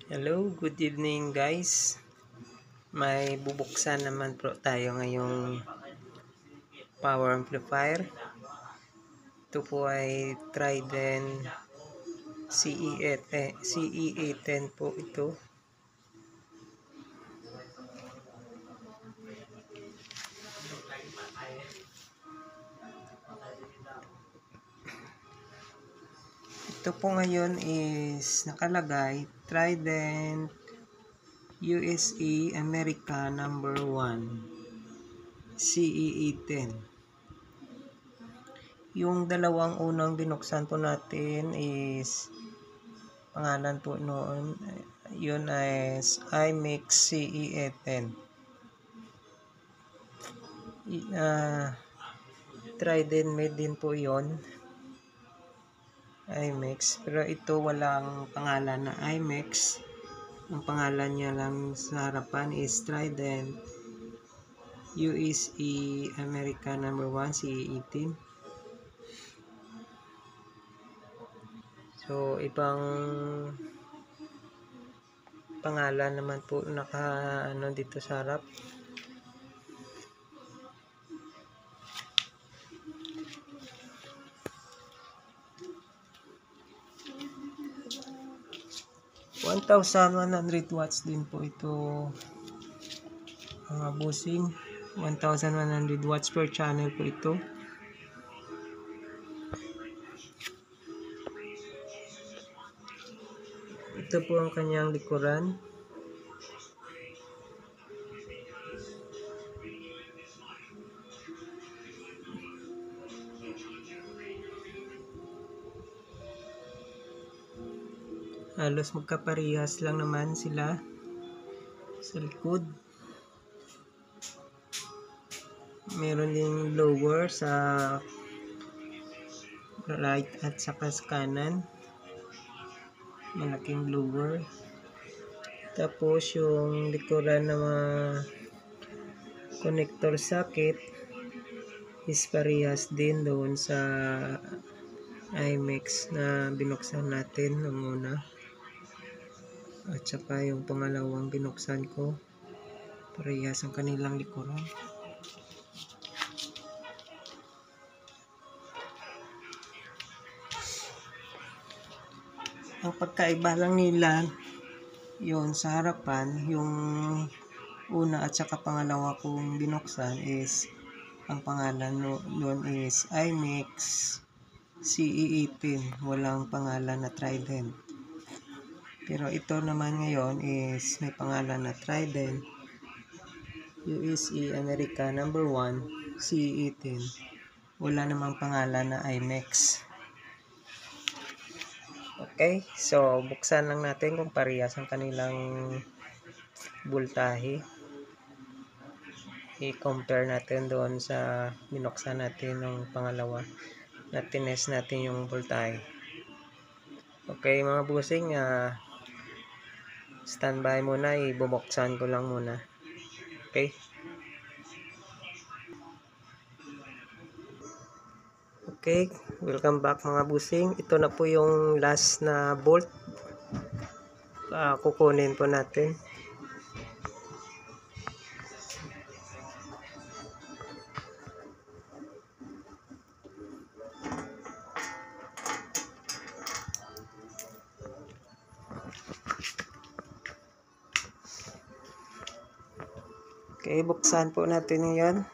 Hello, good evening guys. May bubuksan naman po tayo ngayong power amplifier. Ito po ay Trident CE810 po ito. Ito po ngayon is nakalagay Trident USA America number 1 CE810. Yung dalawang unang binuksan po natin is pangalan po noon, yun is IMEX CE810. Trident made din po yon, IMEX, pero ito walang pangalan na IMEX. Ang pangalan niya lang sa harapan is Trident USA America number 1 CE810. So ibang pangalan naman po naka dito sa harap. (1,100 watts din po ito, mga busing. 1,100 watts per channel po ito. Ito po ang kanyang likuran. Halos magkaparehas lang naman sila sa likod. Meron din blower sa right at saka sa kanan. Malaking blower. Tapos yung likuran ng mga connector socket is parehas din doon sa IMEX na binuksan natin nung una. At saka yung pangalawang binuksan ko, parehas ang kanilang likuran. Ang pagkaiba lang nila, yun sa harapan, yung una at saka pangalawa kong binuksan is ang pangalan noon is IMEX CE810, walang pangalan na Trident. Pero ito naman ngayon is may pangalan na Trident USA America number 1 CE810. Wala namang pangalan na IMEX. Okay, so buksan lang natin kung parehas ang kanilang voltahe. I-compare natin doon sa binuksan natin ng pangalawa na tinest natin yung voltahe. Okay mga busing, standby muna, ibubuksan ko lang muna. Okay. Okay, welcome back mga busing. Ito na po yung last na bolt. Kukunin po natin. Okay, buksan po natin ngayon.